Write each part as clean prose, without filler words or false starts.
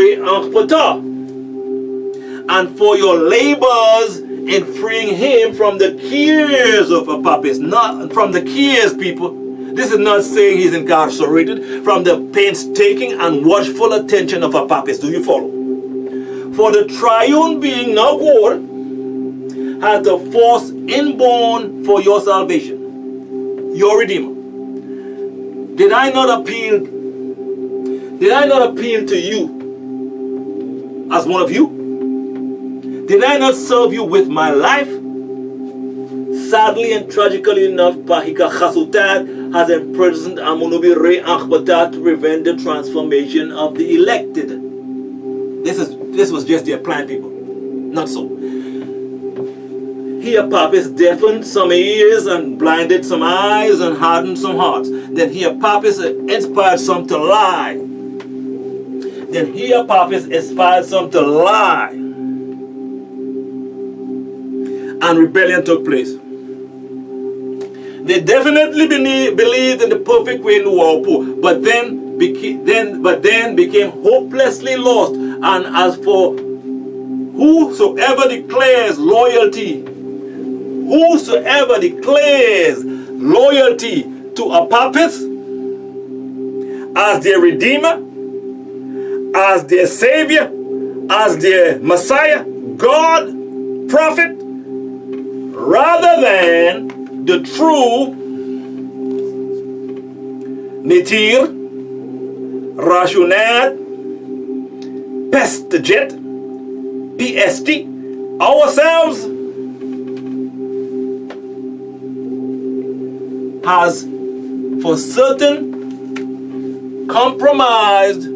Re Ankh Ptah, and for your labors in freeing him from the cares of Apapis. Not from the cares, people. This is not saying he's incarcerated. From the painstaking and watchful attention of Apapis. Do you follow? For the triune being now God has the force inborn for your salvation, your Redeemer. Did I not appeal to you as one of you? Did I not serve you with my life? Sadly and tragically enough, Pahika Chasutat has imprisoned amunnubi Re Ankh Ptah to prevent the transformation of the elected. This was just their plan, people. Not so. He Apapis deafened some ears and blinded some eyes and hardened some hearts. Then he Apapis inspired some to lie. And rebellion took place. They definitely believed in the perfect way in Nuwaupian, but then became hopelessly lost. And as for whosoever declares loyalty to Apapis as their Redeemer, as their Savior, as their Messiah, God, Prophet, rather than the true Netir, Rashunat, Pestajet, PST, ourselves, has for certain compromised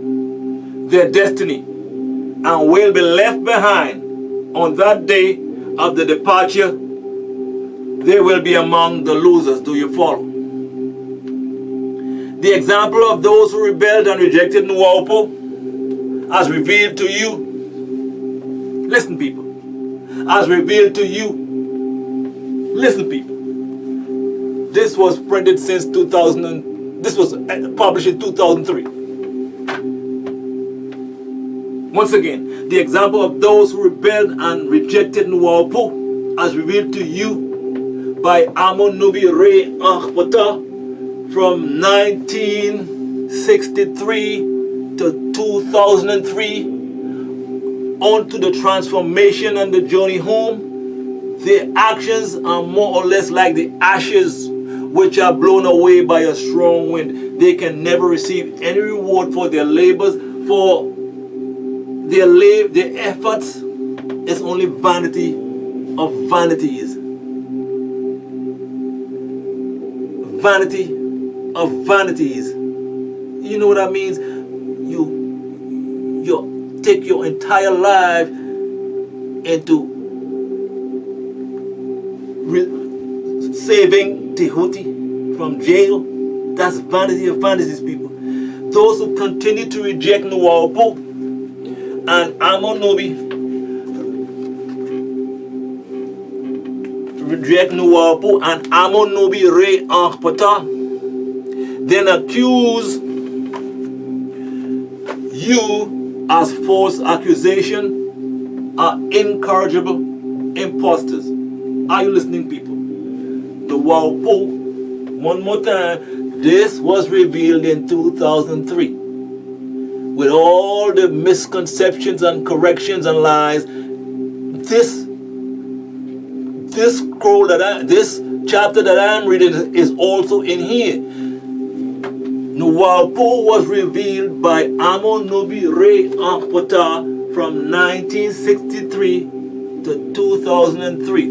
their destiny and will be left behind on that day of the departure. They will be among the losers. Do you follow? The example of those who rebelled and rejected Nuwaupian as revealed to you. Listen, people. As revealed to you. Listen, people. This was printed since 2000. This was published in 2003. Once again, the example of those who rebelled and rejected Nuwaupian as revealed to you by amunnubi Re Ankh Ptah from 1963 to 2003 on to the transformation and the journey home. Their actions are more or less like the ashes which are blown away by a strong wind. They can never receive any reward for their labors, for their efforts is only vanity of vanities. Vanity of vanities. You know what that means? You take your entire life into saving Tehuti from jail. That's vanity of vanities, people. Those who continue to reject Nuwaupian and amunnubi, Re Ankh Ptah, then accuse you as false accusation are incorrigible imposters. Are you listening, people? Nuwaupian, one more time, this was revealed in 2003. With all the misconceptions and corrections and lies, this chapter that I'm reading is also in here. Nuwaupian was revealed by amunnubi Re Ankh Ptah from 1963 to 2003.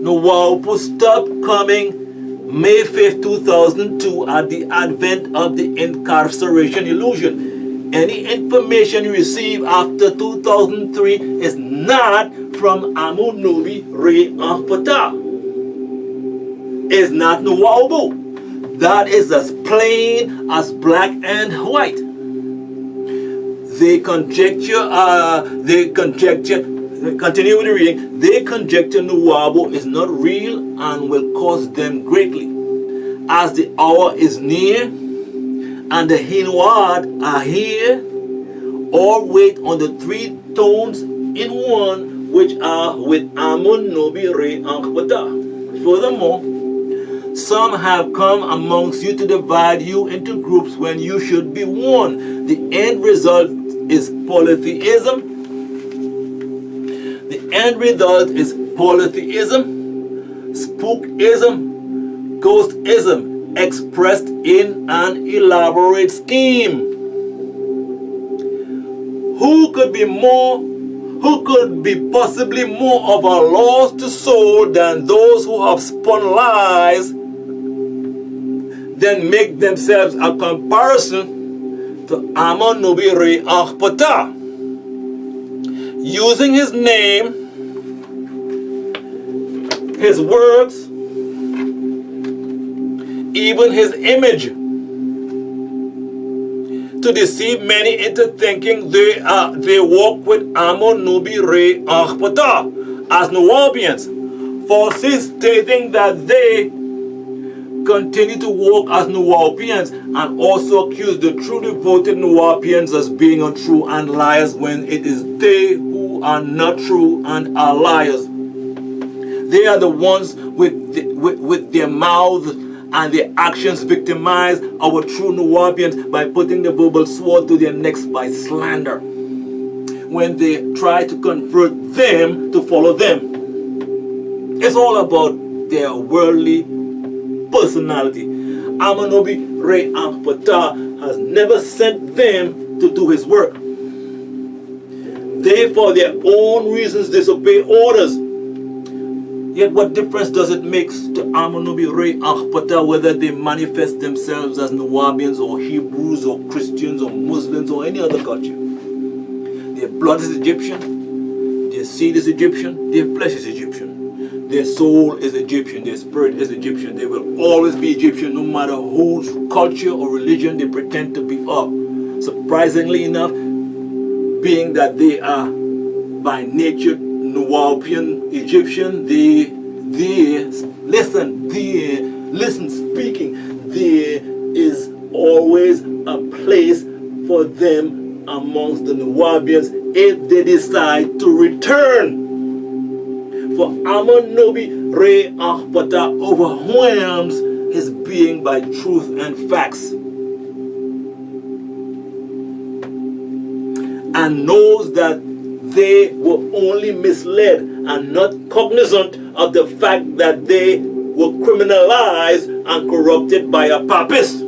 Nuwaupian stopped coming May 5th, 2002 at the advent of the incarceration illusion. Any information you receive after 2003 is not from amunnubi Re Ankh Ptah. It's not Nuwaupian. That is as plain as black and white. They conjecture, continue with the reading, they conjecture Nuwaupian is not real and will cost them greatly. As the hour is near and the Hinwad are here, or wait on the 3 tones in one, which are with amunnubi, Re Ankh Ptah. Furthermore, some have come amongst you to divide you into groups when you should be one. The end result is polytheism. The end result is polytheism, spookism, ghostism, expressed in an elaborate scheme. Who could be possibly more of a lost soul than those who have spun lies, then make themselves a comparison to amunnubi, Re Ankh Ptah, using his name, his works, even his image, to deceive many into thinking they walk with amunnubi, Re Ankh Ptah as Nuwaupians, falsely stating that they continue to walk as Nuwaupians, and also accuse the true devoted Nuwaupians as being untrue and liars, when it is they who are not true and are liars. They are the ones with their mouths and their actions victimize our true Nuwaupians by putting the verbal sword to their necks by slander, when they try to convert them to follow them. It's all about their worldly personality. Amunnubi, Re Ankh Ptah, has never sent them to do his work. They, for their own reasons, disobey orders. Yet what difference does it make to amunnubi, Re Ankh Ptah whether they manifest themselves as Nuwaupians or Hebrews or Christians or Muslims or any other culture? Their blood is Egyptian, their seed is Egyptian, their flesh is Egyptian. Their soul is Egyptian, their spirit is Egyptian. They will always be Egyptian no matter whose culture or religion they pretend to be of. Surprisingly enough, being that they are by nature Nuwaupian Egyptian, speaking, there is always a place for them amongst the Nuwaupians if they decide to return. For amunnubi, Re Ankh Ptah overwhelms his being by truth and facts, and knows that they were only misled and not cognizant of the fact that they were criminalized and corrupted by a papist.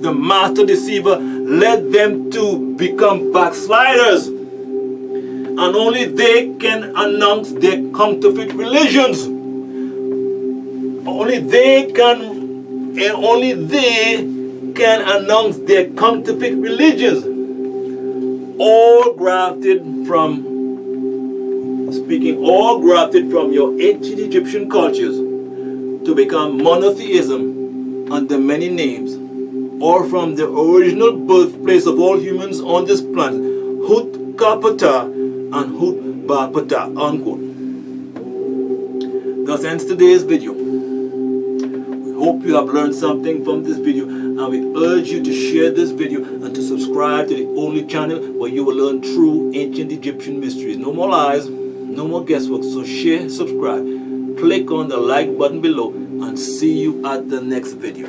The master deceiver led them to become backsliders, and only they can announce their counterfeit religions. Only they can announce their counterfeit religions, all grafted from your ancient Egyptian cultures to become monotheism under many names, or from the original birthplace of all humans on this planet, Ptah and Ptah, unquote. Thus ends today's video. We hope you have learned something from this video, and we urge you to share this video and to subscribe to the only channel where you will learn true ancient Egyptian mysteries. No more lies, no more guesswork. So share, subscribe, click on the like button below, and see you at the next video.